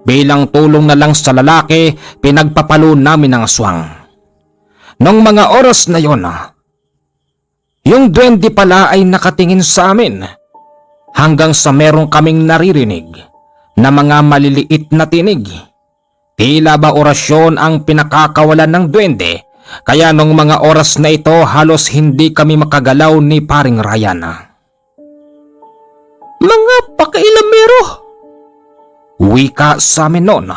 Bilang tulong na lang sa lalaki, pinagpapalo namin ang aswang. Nung mga oras na yon, yung duwende pala ay nakatingin sa amin hanggang sa merong kaming naririnig na mga maliliit na tinig. Tila ba orasyon ang pinakakawalan ng duwende, kaya nung mga oras na ito halos hindi kami makagalaw ni paring Ryan. Mga pakailamero. Wika sa amin noon.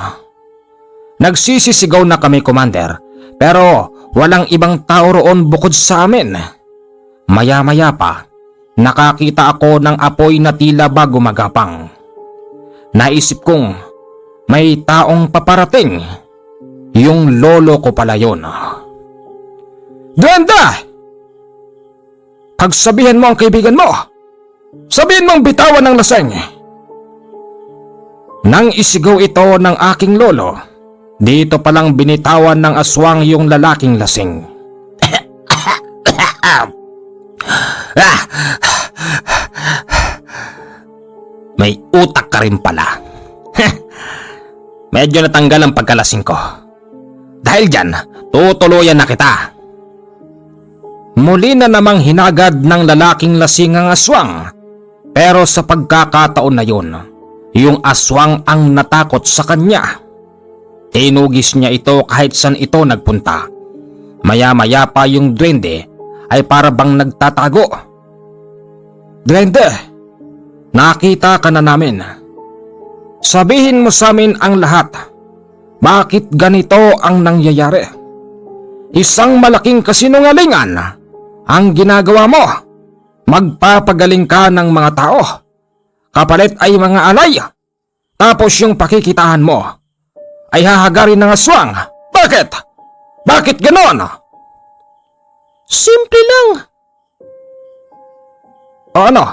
Nagsisisigaw na kami, Commander, pero walang ibang tao roon bukod sa amin. Maya-maya pa, nakakita ako ng apoy na tila ba gumagapang. naisip kong may taong paparating. Yung lolo ko pala yun. Duwende! Pagsabihin mo ang kaibigan mo. Sabihin mong bitawan ng laseng. Nang isigaw ito ng aking lolo, dito palang binitawan ng aswang yung lalaking lasing. May utak ka rin pala. Medyo natanggal ang pagkalasing ko. Dahil dyan, tutuluyan na kita. Muli na namang hinagad ng lalaking lasing ang aswang. Pero sa pagkakataon na yun, yung aswang ang natakot sa kanya. Tinugis niya ito kahit saan ito nagpunta. Maya-maya pa yung duwende ay para bang nagtatago. Duwende, nakita ka na namin. Sabihin mo sa amin ang lahat. Bakit ganito ang nangyayari? Isang malaking kasinungalingan ang ginagawa mo. Magpapagaling ka ng mga tao. Kapalit ay mga alay. Tapos yung pakikitahan mo ay hahagarin ng aswang. Bakit? Bakit ganon? Simple lang. O ano?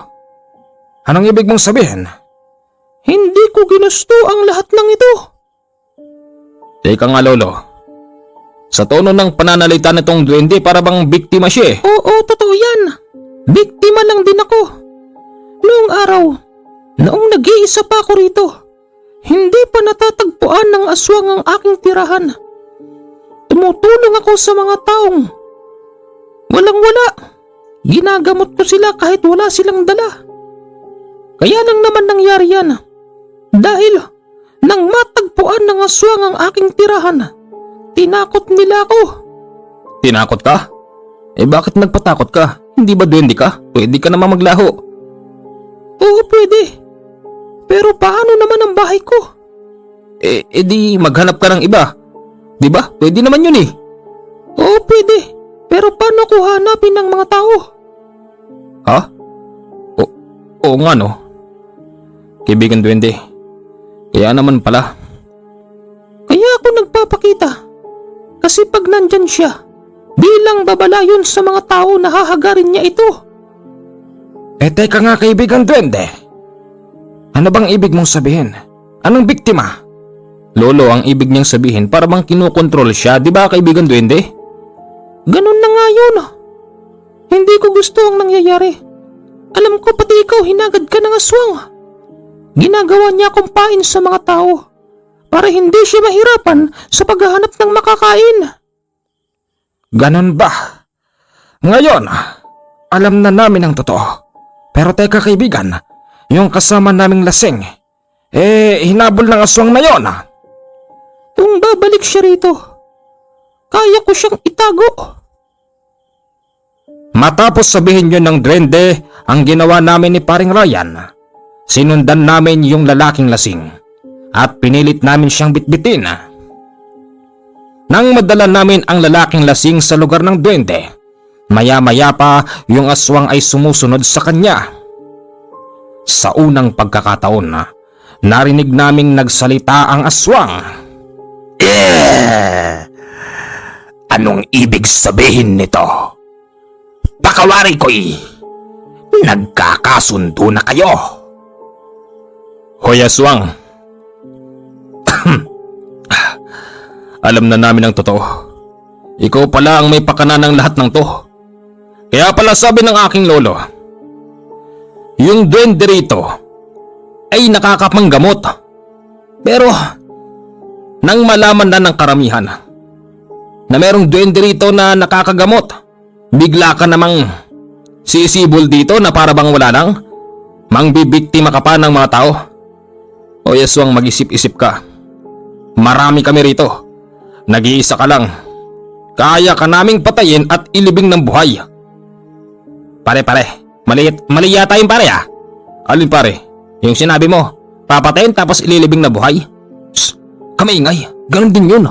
Anong ibig mong sabihin? Hindi ko ginusto ang lahat ng ito. Teka nga lolo, sa tono ng pananalita nitong duwende para bang biktima siya eh. Oo, totoo yan. Biktima lang din ako. Noong araw, noong nag-iisa pa ako rito, hindi pa natatagpuan ng aswang ang aking tirahan. Tumutulong ako sa mga taong walang-wala. Ginagamot ko sila kahit wala silang dala. Kaya lang naman nangyari yan. Dahil nang matagpuan ng aswang ang aking tirahan, tinakot nila ako. Tinakot ka? Eh bakit nagpatakot ka? Hindi ba duwende ka? Pwede ka naman maglaho. Oo, pwede. Pero paano naman ang bahay ko? Di maghanap ka ng iba. Di ba? Pwede naman yun eh. Oo, pwede. Pero paano ko hanapin ng mga tao? Ha? Oo nga no. Kaibigan duwende. Kaya naman pala. Kaya ako nagpapakita. Kasi pag nandyan siya, bilang babala yun sa mga tao na hahagarin niya ito. Teka nga kaibigan duwende. Ano bang ibig mong sabihin? Anong biktima? Lolo, ang ibig niyang sabihin para bang kinukontrol siya, di ba kaibigan duwende? Ganun na nga yun. Hindi ko gusto ang nangyayari. Alam ko pati ikaw hinagad ka ng aswang. Ginagawa niya akong pain sa mga tao para hindi siya mahirapan sa paghahanap ng makakain. Ganon ba? Ngayon, alam na namin ang totoo. Pero teka kaibigan, yung kasama naming lasing, hinabol ng aswang na yon. Kung babalik siya rito, kaya ko siyang itago. Matapos sabihin yun ng duwende ang ginawa namin ni paring Ryan, sinundan namin yung lalaking lasing at pinilit namin siyang bitbitin. Nang madala namin ang lalaking lasing sa lugar ng duwende, maya-maya pa yung aswang ay sumusunod sa kanya. Sa unang pagkakataon, narinig naming nagsalita ang aswang. Anong ibig sabihin nito? Pakawari ko'y nagkakasundo na kayo. Hoy aswang. Alam na namin ang totoo. Ikaw pala ang may pakana ng lahat ng to. Kaya pala sabi ng aking lolo, yung duwende rito ay nakakapanggamot. Pero nang malaman na ng karamihan na merong duwende rito na nakakagamot, bigla ka namang sisibol dito na para bang wala lang. Mangbibiktima ka pa ng mga tao. O aswang, mag-isip-isip ka. Marami kami rito. Nag-iisa ka lang. Kaya ka naming patayin at ilibing ng buhay. Pare, mali yata yung pare ah. Alin pare? Yung sinabi mo, papatayin tapos ililibing na buhay? Shh, kamaingay, ganun din yun.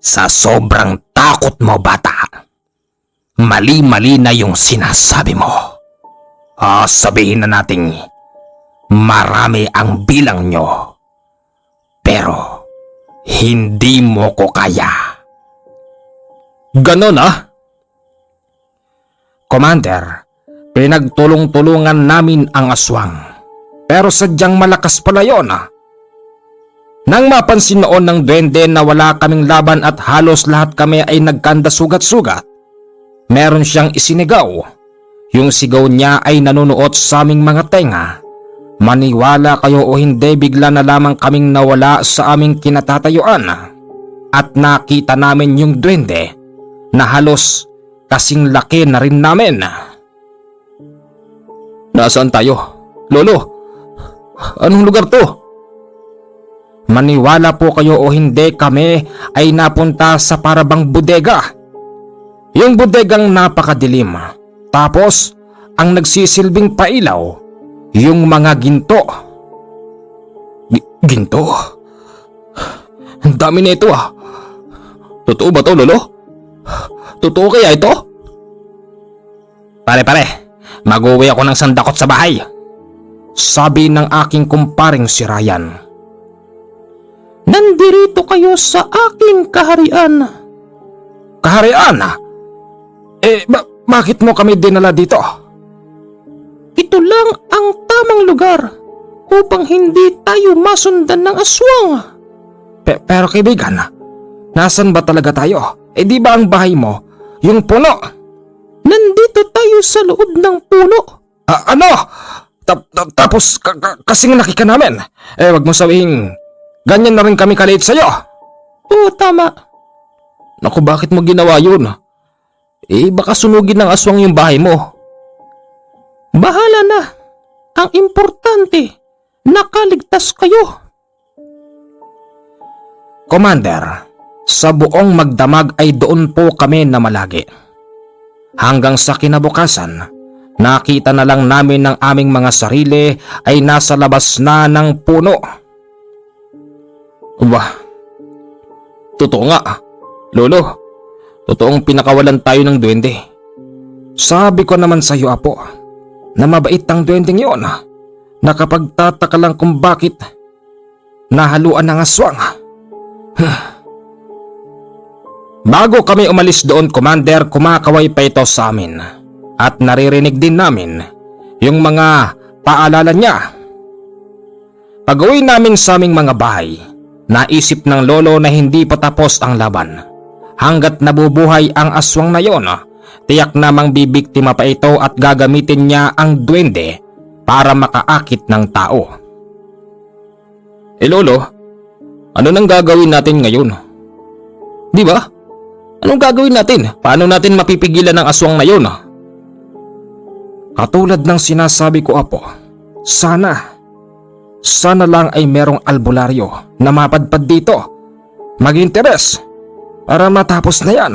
Sa sobrang takot mo bata, mali-mali na yung sinasabi mo. Sabihin na nating marami ang bilang nyo. Pero hindi mo ko kaya. Ganon Commander, pinagtulong-tulungan namin ang aswang. Pero sadyang malakas pala yun. Nang mapansin noon ng duwende na wala kaming laban at halos lahat kami ay nagkanda sugat-sugat, meron siyang isinigaw. Yung sigaw niya ay nanunuot sa aming mga tenga. Maniwala kayo o hindi, bigla na lamang kaming nawala sa aming kinatatayuan. At nakita namin yung duwende na halos kasing laki na rin namin. Nasaan tayo? Lolo, anong lugar to? Maniwala po kayo o hindi, kami ay napunta sa parabang bodega. Yung bodegang napakadilim. Tapos, ang nagsisilbing pailaw, yung mga ginto. Ginto? Ang dami na ito Totoo ba to, Lolo? Totoo kaya ito? Pare, mag-uwi ako ng sandakot sa bahay. Sabi ng aking kumparing si Ryan. Nandirito kayo sa aking kaharian. Kaharian? Bakit mo kami dinala dito? Ito lang ang tamang lugar upang hindi tayo masundan ng aswang. Pero kaibigan, nasan ba talaga tayo? Di ba ang bahay mo, yung puno? Nandito tayo sa loob ng puno. Ano? Tapos kasing nakika namin. Wag mo sabihin, ganyan na rin kami kaliit sa'yo. Oo, tama. Naku, bakit mo ginawa yun? Baka sunugin ng aswang yung bahay mo. Bahala na. Ang importante, nakaligtas kayo. Commander, sa buong magdamag ay doon po kami namalagi. Hanggang sa kinabukasan, nakita na lang namin ng aming mga sarili ay nasa labas na ng puno. Totoo nga, Lolo. Totoong pinakawalan tayo ng duwende. Sabi ko naman sa iyo, Apo, na mabait ang duwendeng yun. Nakapagtataka lang kung bakit nahaluan ng aswang. Bago kami umalis doon, Commander, kumakaway pa ito sa amin. At naririnig din namin yung mga paalala niya. Pag-uwi namin sa aming mga bahay, naisip ng lolo na hindi pa tapos ang laban. Hanggat nabubuhay ang aswang na yon, tiyak namang bibiktima pa ito at gagamitin niya ang duwende para makaakit ng tao. Lolo, ano nang gagawin natin ngayon? Di ba? Anong gagawin natin? Paano natin mapipigilan ang aswang na yon? Katulad ng sinasabi ko, Apo, sana lang ay merong albularyo na mapadpad dito, mag-interes, para matapos na yan.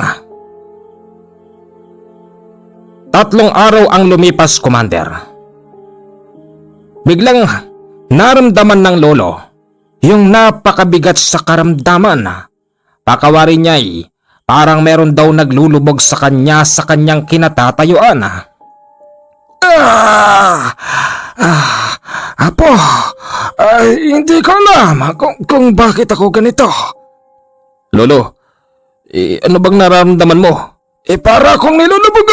3 araw ang lumipas, Commander. Biglang naramdaman ng lolo yung napakabigat sa karamdaman. Pakawari niya ay parang meron daw naglulubog sa kanyang kinatatayuan. Apo, hindi ko alam kung bakit ako ganito. Lolo, ano bang nararamdaman mo? Para akong nilulubog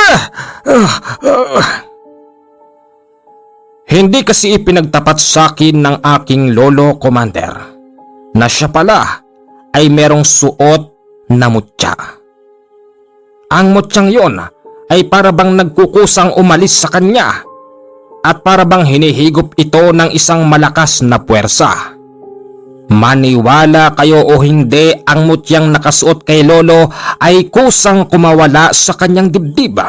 Hindi kasi ipinagtapat sa akin ng aking lolo, Commander, na siya pala ay merong suot na mutya. Ang mutyang yon ay para bang nagkukusang umalis sa kanya at para bang hinihigop ito ng isang malakas na puwersa. Maniwala kayo o hindi, ang mutyang nakasuot kay lolo ay kusang kumawala sa kanyang dibdib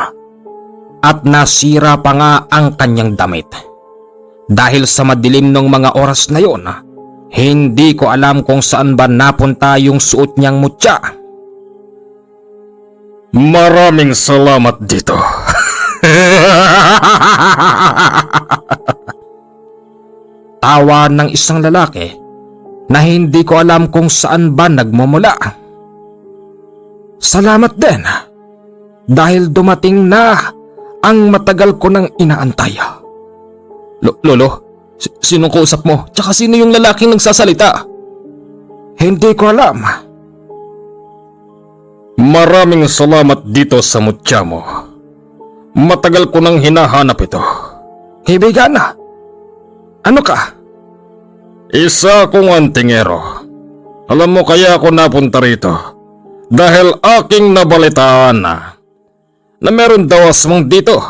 at nasira pa nga ang kanyang damit. Dahil sa madilim ng mga oras na yon, hindi ko alam kung saan ba napunta yung suot niyang mutya. Maraming salamat dito. Tawa ng isang lalaki na hindi ko alam kung saan ba nagmumula. Salamat din dahil dumating na ang matagal ko nang inaantay. Lolo, sinong kausap mo? Tsaka sino yung lalaking nagsasalita? Hindi ko alam. Maraming salamat dito sa mutya mo. Matagal ko nang hinahanap ito. Kaibigan, ano ka? Isa akong antingero. Alam mo kaya ako napunta rito? Dahil aking nabalitaan na meron daw aswang dito.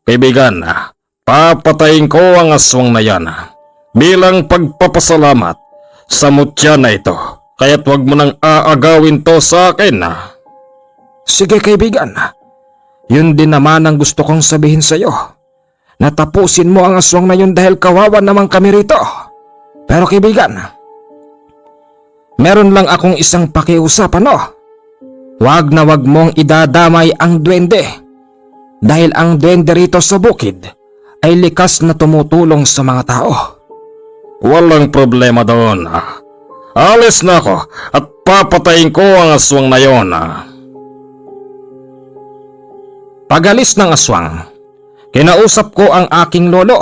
Kaibigan, papatayin ko ang aswang na yan bilang pagpapasalamat sa mutya na ito. Kaya't wag mo nang aagawin to sa akin. Sige kaibigan, yun din naman ang gusto kong sabihin sa'yo. Natapusin mo ang aswang na yun dahil kawawa naman kami rito. Pero kaibigan, meron lang akong isang pakiusapan no. Wag na wag mong idadamay ang duwende. Dahil ang duwende rito sa bukid ay likas na tumutulong sa mga tao. Walang problema doon. Alis na ako at papatayin ko ang aswang na yon. Pagalis ng aswang, kinausap ko ang aking lolo.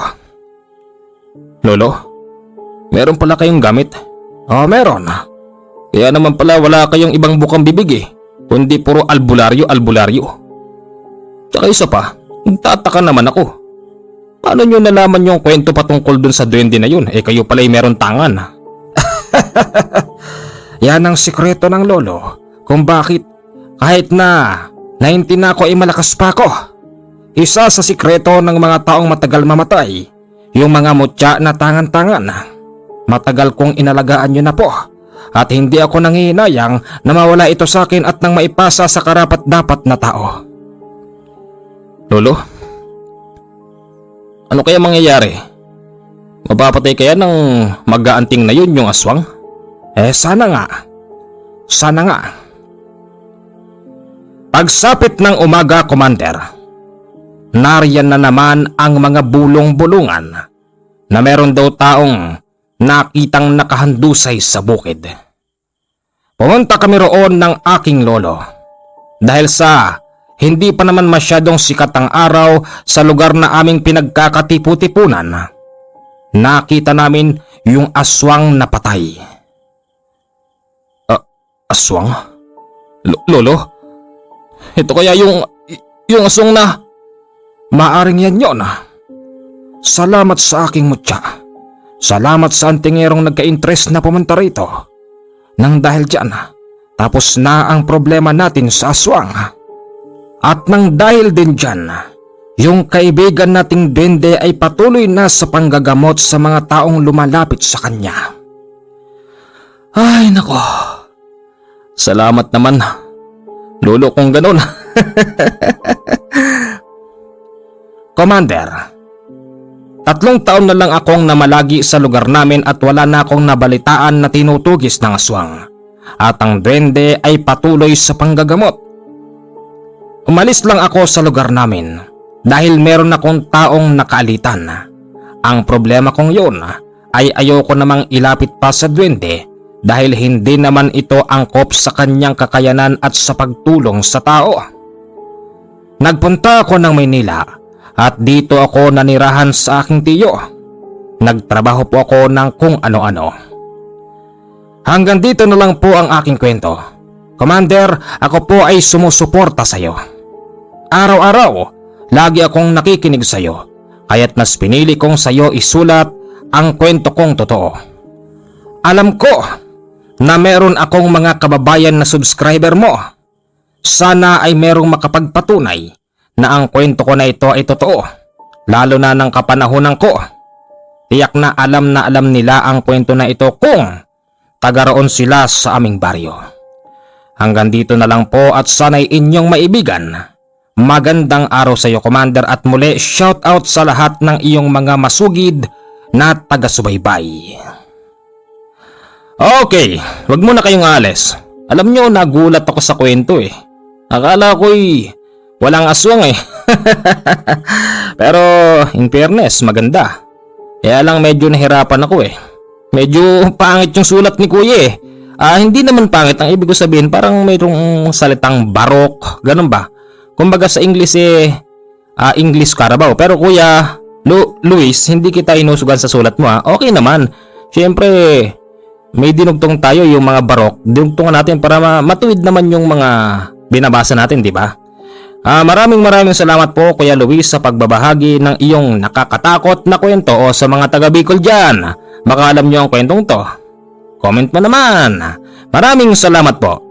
Lolo, meron pala kayong gamit? Meron. Kaya naman pala wala kayong ibang bukang bibig kundi puro albularyo. Tsaka isa pa, nagtataka naman ako. Paano nyo nalaman yung kwento patungkol dun sa duwende na yun? Kayo pala'y meron tangan. Yan ang sikreto ng lolo kung bakit kahit na 19 na ako ay malakas pa ako. Isa sa sikreto ng mga taong matagal mamatay, yung mga mutya na tangan-tangan. Matagal kong inalagaan yun na po at hindi ako nanghihinayang na mawala ito sa akin at nang maipasa sa karapat-dapat na tao. Lolo, ano kaya mangyayari? Mapapatay kaya ng mag-aanting na yun yung aswang? Sana nga. Sana nga. Pagsapit ng umaga, Commander, nariyan na naman ang mga bulong-bulungan na meron daw taong nakitang nakahandusay sa bukid. Pumunta kami roon ng aking lolo dahil sa hindi pa naman masyadong sikat ang araw sa lugar na aming pinagkakatipu-tipunan. Nakita namin yung aswang na patay. Aswang? Lolo? Ito kaya yung aswang na... Maaring yan yun. Salamat sa aking mutya. Salamat sa antingerong nagka-interest na pumunta rito. Nang dahil dyan, tapos na ang problema natin sa aswang. At nang dahil din dyan, yung kaibigan nating duwende ay patuloy na sa panggagamot sa mga taong lumalapit sa kanya. Ay nako. Salamat naman. Lolo kung ganun. Commander, 3 taon na lang akong namalagi sa lugar namin at wala na akong nabalitaan na tinutugis ng aswang. At ang duwende ay patuloy sa panggagamot. Umalis lang ako sa lugar namin dahil meron akong taong nakaalitan. Ang problema kong yun ay ayoko namang ilapit pa sa duwende dahil hindi naman ito angkop sa kanyang kakayanan at sa pagtulong sa tao. Nagpunta ako ng Maynila at dito ako nanirahan sa aking tiyo. Nagtrabaho po ako ng kung ano-ano. Hanggang dito na lang po ang aking kwento. Commander, ako po ay sumusuporta sa iyo. Araw-araw, lagi akong nakikinig sa iyo. Kaya't mas pinili kong sa iyo isulat ang kwento kong totoo. Alam ko na meron akong mga kababayan na subscriber mo. Sana ay merong makapagpatunay na ang kwento ko na ito ay totoo, lalo na ng kapanahunan ko. Tiyak na alam nila ang kwento na ito kung taga-roon sila sa aming baryo. Hanggang dito na lang po at sana'y inyong maibigan. Magandang araw sa iyo, Commander, at muli shoutout sa lahat ng iyong mga masugid na taga-subaybay. Okay, wag mo na kayong alis. Alam nyo, nagulat ako sa kwento Akala ko'y walang aswang Pero in fairness, maganda. Kaya lang medyo nahirapan ako Medyo pangit yung sulat ni Kuya hindi naman pangit, ang ibig ko sabihin parang mayroong salitang barok, ganun ba? Kumbaga sa English English Carabao. Pero Kuya, Luis, hindi kita inusugan sa sulat mo ha. Okay naman. Siyempre, may dinugtong tayo yung mga barok. Dinugtungan natin para matuwid naman yung mga binabasa natin, di ba? Maraming salamat po Kuya Luis sa pagbabahagi ng iyong nakakatakot na kwento o sa mga taga Bicol dyan. Baka alam nyo ang kwentong to. Comment mo naman. Maraming salamat po.